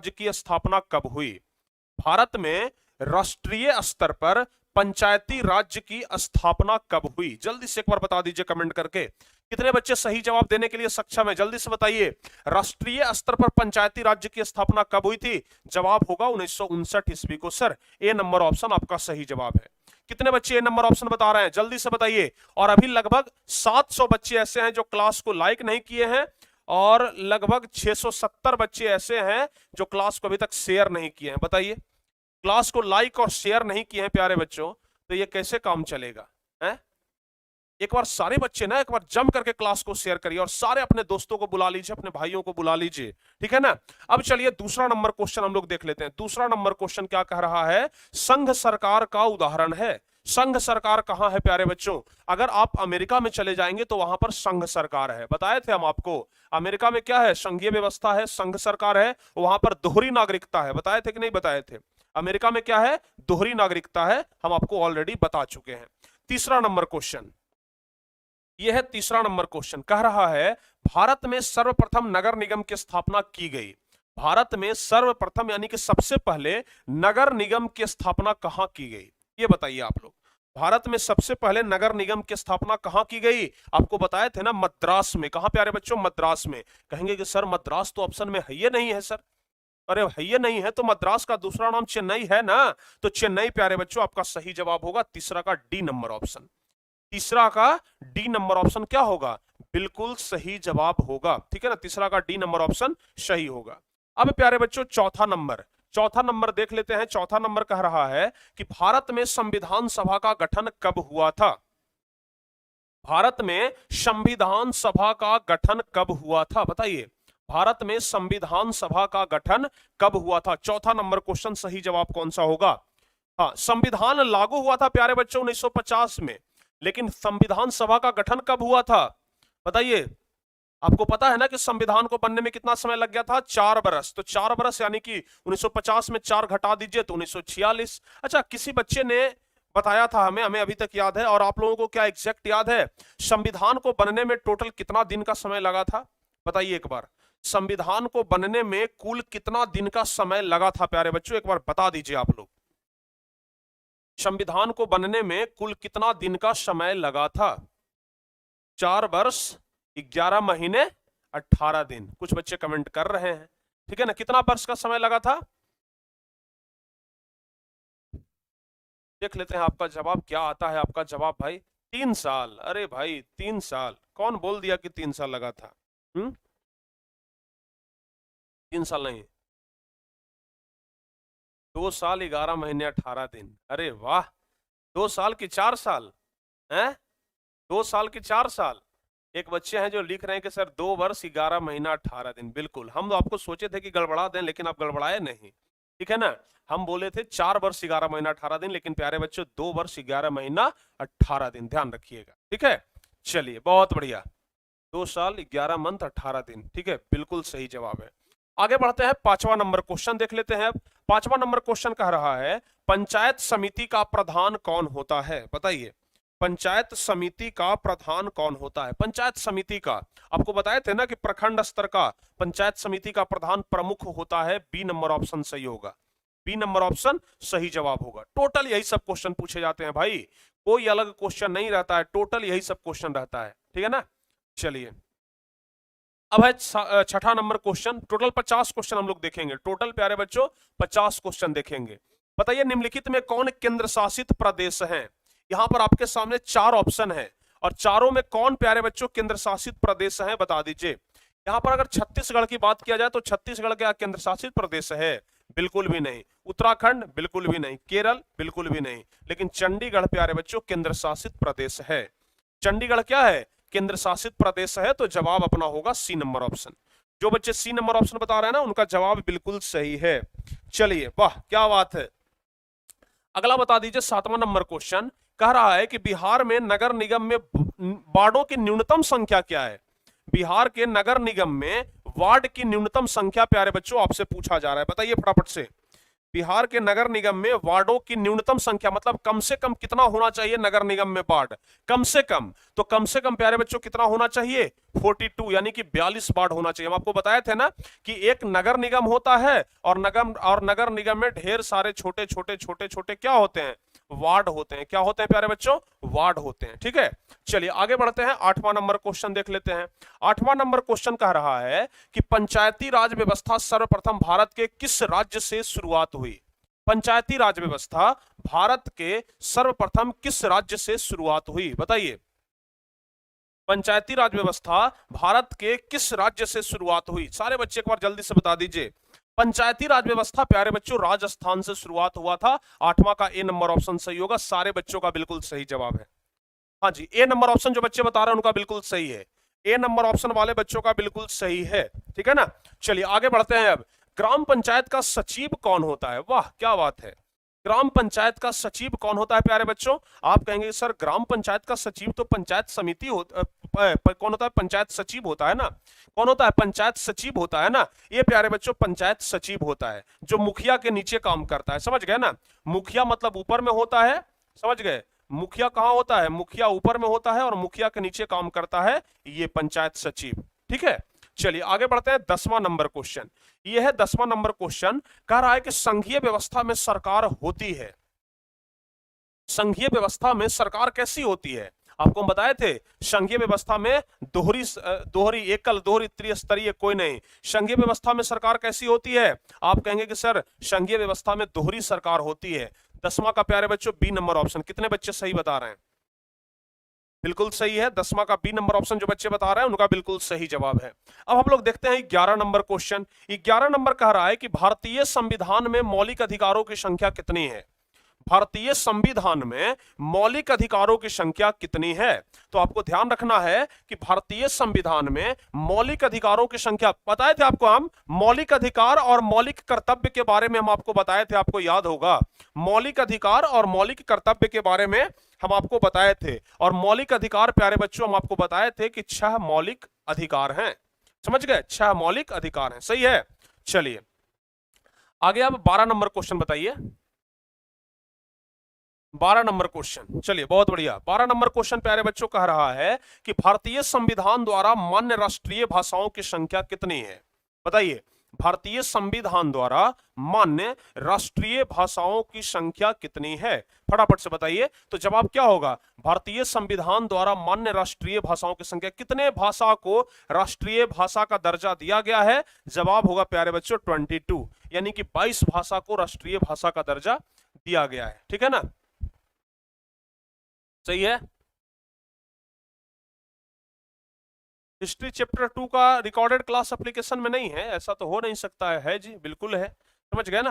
राज्य की स्थापना कब हुई? भारत में राष्ट्रीय स्तर पर पंचायती राज्य की स्थापना कब हुई? जल्दी से एक बार बता दीजिए कमेंट करके। कितने बच्चे सही जवाब देने के लिए सक्षम है? जल्दी से बताइए। राष्ट्रीय स्तर पर पंचायती राज्य की स्थापना कब हुई थी? जवाब होगा 1959 ईस्वी को। सर ए नंबर ऑप्शन आपका सही जवाब है। कितने बच्चे ए नंबर ऑप्शन बता रहे हैं? जल्दी से बताइए। और अभी लगभग 700 बच्चे ऐसे हैं जो क्लास को लाइक नहीं किए हैं और लगभग 670 बच्चे ऐसे हैं जो क्लास को अभी तक शेयर नहीं किए हैं। बताइए, क्लास को लाइक और शेयर नहीं किए हैं प्यारे बच्चों, तो ये कैसे काम चलेगा? हैं? एक बार सारे बच्चे ना एक बार जम करके क्लास को शेयर करिए और सारे अपने दोस्तों को बुला लीजिए, अपने भाइयों को बुला लीजिए, ठीक है ना। अब चलिए दूसरा नंबर क्वेश्चन हम लोग देख लेते हैं। दूसरा नंबर क्वेश्चन क्या कह रहा है? संघ सरकार का उदाहरण है। संघ सरकार कहां है प्यारे बच्चों? अगर आप अमेरिका में चले जाएंगे तो वहां पर संघ सरकार है। बताए थे हम आपको, अमेरिका में क्या है? संघीय व्यवस्था है, संघ सरकार है, वहां पर दोहरी नागरिकता है। बताए थे कि नहीं बताए थे? अमेरिका में क्या है? दोहरी नागरिकता है, हम आपको ऑलरेडी बता चुके हैं। तीसरा नंबर क्वेश्चन, यह है तीसरा नंबर क्वेश्चन, कह रहा है भारत में सर्वप्रथम नगर निगम की स्थापना की गई। भारत में सर्वप्रथम यानी कि सबसे पहले नगर निगम की स्थापना कहां की गई? ये बताइए आप लोग। भारत में सबसे पहले नगर निगम की स्थापना कहां की गई? आपको बताए थे ना, मद्रास में। कहां प्यारे बच्चों? मद्रास में। कहेंगे कि सर मद्रास तो ऑप्शन में है ये नहीं है। सर अरे है ये नहीं है तो मद्रास का दूसरा नाम चेन्नई है ना, तो चेन्नई प्यारे बच्चों आपका सही जवाब होगा। तीसरा का डी नंबर ऑप्शन, तीसरा का डी नंबर ऑप्शन क्या होगा? बिल्कुल सही जवाब होगा, ठीक है ना। तीसरा का डी नंबर ऑप्शन सही होगा। अब प्यारे बच्चों चौथा नंबर, चौथा नंबर देख लेते हैं। चौथा नंबर कह रहा है कि भारत में संविधान सभा का गठन कब हुआ था? भारत में संविधान सभा का गठन कब हुआ था? बताइए, भारत में संविधान सभा का गठन कब हुआ था? चौथा नंबर क्वेश्चन सही जवाब कौन सा होगा? हाँ, संविधान लागू हुआ था प्यारे बच्चों 1950 में, लेकिन संविधान सभा का गठन कब हुआ था? बताइए। आपको पता है ना कि संविधान को बनने में कितना समय लग गया था? 4 बरस। तो 4 बरस यानी कि 1950 में 4 घटा दीजिए तो 1946। अच्छा, किसी बच्चे ने बताया था हमें, हमें अभी तक याद है। और आप लोगों को क्या एग्जैक्ट याद है संविधान को बनने में टोटल कितना दिन का समय लगा था? बताइए एक बार, संविधान को बनने में कुल कितना दिन का समय लगा था प्यारे बच्चों? एक बार बता दीजिए आप लोग। संविधान को बनने में कुल कितना दिन का समय लगा था? 4 वर्ष 11 महीने 18 दिन। कुछ बच्चे कमेंट कर रहे हैं, ठीक है ना। कितना वर्ष का समय लगा था? देख लेते हैं आपका जवाब क्या आता है। आपका जवाब भाई 3 साल। अरे भाई 3 साल, कौन बोल दिया कि 3 साल लगा था? 3 साल नहीं, 2 साल 11 महीने 18 दिन। अरे वाह, 2 साल की 4 साल हैं? 2 साल की 4 साल। एक बच्चे हैं जो लिख रहे हैं कि सर 2 वर्ष 11 महीना 18 दिन। बिल्कुल, हम आपको सोचे थे कि गड़बड़ा दें, लेकिन आप गड़बड़ाए नहीं, ठीक है ना। हम बोले थे 4 वर्ष 11 महीना 18 दिन, लेकिन प्यारे बच्चों 2 वर्ष 11 महीना 18 दिन, ध्यान रखिएगा, ठीक है। चलिए बहुत बढ़िया, 2 साल 11 मंथ 18 दिन, ठीक है, बिल्कुल सही जवाब है। आगे बढ़ते हैं, 5वां नंबर क्वेश्चन देख लेते हैं। 5वां नंबर क्वेश्चन कह रहा है पंचायत समिति का प्रधान कौन होता है? बताइए, पंचायत समिति का प्रधान कौन होता है? पंचायत समिति का आपको बताए थे ना कि प्रखंड स्तर का पंचायत समिति का प्रधान प्रमुख होता है। बी नंबर ऑप्शन सही होगा, बी नंबर ऑप्शन सही जवाब होगा। टोटल यही सब क्वेश्चन पूछे जाते हैं भाई, कोई अलग क्वेश्चन नहीं रहता है, टोटल यही सब क्वेश्चन रहता है, ठीक है ना। चलिए अब है 6ठा नंबर क्वेश्चन। टोटल 50 क्वेश्चन हम लोग देखेंगे, टोटल प्यारे बच्चों 50 क्वेश्चन देखेंगे। बताइए निम्नलिखित में कौन केंद्र शासित प्रदेश है? यहां पर आपके सामने 4 ऑप्शन है और चारों में कौन प्यारे बच्चों केंद्र शासित प्रदेश है? बता दीजिए। यहां पर अगर छत्तीसगढ़ की बात किया जाए तो छत्तीसगढ़ क्या केंद्र शासित प्रदेश है? बिल्कुल भी नहीं। उत्तराखंड बिल्कुल भी नहीं। केरल बिल्कुल भी नहीं। लेकिन चंडीगढ़ प्यारे बच्चों केंद्र शासित प्रदेश है। चंडीगढ़ क्या है? केंद्र शासित प्रदेश है। तो जवाब अपना होगा सी नंबर ऑप्शन। जो बच्चे सी नंबर ऑप्शन बता रहे हैं ना, उनका जवाब बिल्कुल सही है। चलिए वाह क्या बात है। अगला बता दीजिए 7वां नंबर क्वेश्चन कह रहा है कि बिहार में नगर निगम में वार्डों की न्यूनतम संख्या क्या है? बिहार के नगर निगम में वार्ड की न्यूनतम संख्या प्यारे बच्चों आपसे पूछा जा रहा है, बताइए फटाफट से। बिहार के नगर निगम में वार्डों की न्यूनतम संख्या, मतलब कम से कम कितना होना चाहिए नगर निगम में वार्ड, कम से कम, तो कम से कम प्यारे बच्चों कितना होना चाहिए, 42, यानी कि 42 वार्ड होना चाहिए। हम आपको बताए थे ना कि एक नगर निगम होता है और नगर निगम में ढेर सारे छोटे छोटे छोटे छोटे क्या होते हैं, वार्ड होते हैं। क्या होते हैं प्यारे बच्चों, वार्ड होते हैं। ठीक है, चलिए आगे बढ़ते हैं, 8वां नंबर क्वेश्चन देख लेते हैं। 8वां नंबर क्वेश्चन कह रहा है कि पंचायती राज व्यवस्था सर्वप्रथम भारत के किस राज्य से शुरुआत हुई। पंचायती राज व्यवस्था भारत के सर्वप्रथम किस राज्य से शुरुआत हुई, बताइए। पंचायती राज व्यवस्था भारत के किस राज्य से शुरुआत हुई, सारे बच्चे एक बार जल्दी से बता दीजिए। पंचायती राज व्यवस्था प्यारे बच्चों राजस्थान से शुरुआत हुआ था। 8वां का ए नंबर ऑप्शन सही होगा, सारे बच्चों का बिल्कुल सही जवाब है। हाँ जी, ए नंबर ऑप्शन जो बच्चे बता रहे हैं उनका बिल्कुल सही है, ए नंबर ऑप्शन वाले बच्चों का बिल्कुल सही है। ठीक है ना, चलिए आगे बढ़ते हैं। अब ग्राम पंचायत का सचिव कौन होता है, वाह क्या बात है। ग्राम पंचायत का सचिव कौन होता है प्यारे बच्चों, आप कहेंगे सर ग्राम पंचायत का सचिव तो पंचायत समिति कौन होता है, पंचायत सचिव होता है ना। कौन होता है, पंचायत सचिव होता है ना। ये प्यारे बच्चों पंचायत सचिव होता है जो मुखिया के नीचे काम करता है, समझ गए ना। मुखिया मतलब ऊपर में होता है, समझ गए। मुखिया कहां होता है, मुखिया ऊपर में होता है और मुखिया के नीचे काम करता है ये पंचायत सचिव। ठीक है, चलिए आगे बढ़ते हैं। 10वां नंबर क्वेश्चन, ये है 10वां नंबर क्वेश्चन, कह रहा है कि संघीय व्यवस्था में सरकार होती है। संघीय व्यवस्था में सरकार कैसी होती है, आपको हम बताए थे संघीय व्यवस्था में दोहरी एकल दोहरी त्रिस्तरीय कोई नहीं। संघीय व्यवस्था में सरकार कैसी होती है, आप कहेंगे कि सर संघीय व्यवस्था में दोहरी सरकार होती है। 10वां का प्यारे बच्चों बी नंबर ऑप्शन, कितने बच्चे सही बता रहे हैं, बिल्कुल सही है। 10वां का बी नंबर ऑप्शन जो बच्चे बता रहे हैं उनका बिल्कुल सही जवाब है। अब हम लोग देखते हैं 11 नंबर क्वेश्चन। 11 नंबर कह रहा है कि भारतीय संविधान में मौलिक अधिकारों की संख्या कितनी है। भारतीय संविधान में मौलिक अधिकारों की संख्या कितनी है, तो आपको ध्यान रखना है कि भारतीय संविधान में मौलिक अधिकारों की संख्या, बताए थे आपको हम मौलिक अधिकार और मौलिक कर्तव्य के बारे में हम आपको बताए थे, आपको याद होगा। मौलिक अधिकार और मौलिक कर्तव्य के बारे में हम आपको बताए थे, और मौलिक अधिकार प्यारे बच्चों हम आपको बताए थे कि 6 मौलिक अधिकार हैं, समझ गए, 6 मौलिक अधिकार हैं, सही है। चलिए आगे आप 12 नंबर क्वेश्चन बताइए। 12 नंबर क्वेश्चन, चलिए बहुत बढ़िया। 12 नंबर क्वेश्चन प्यारे बच्चों कह रहा है कि भारतीय संविधान द्वारा मान्य राष्ट्रीय भाषाओं की संख्या कितनी है, बताइए। भारतीय संविधान द्वारा मान्य राष्ट्रीय भाषाओं की संख्या कितनी है, फटाफट से बताइए। तो जवाब क्या होगा, भारतीय संविधान द्वारा मान्य राष्ट्रीय भाषाओं की संख्या, कितने भाषा को राष्ट्रीय भाषा का दर्जा दिया गया है, जवाब होगा प्यारे बच्चों 22, यानी कि 22 भाषा को राष्ट्रीय भाषा का दर्जा दिया गया है। ठीक है ना, सही है। हिस्ट्री चैप्टर 2 का रिकॉर्डेड क्लास एप्लीकेशन में नहीं है, ऐसा तो हो नहीं सकता है जी, बिल्कुल है, समझ गए ना।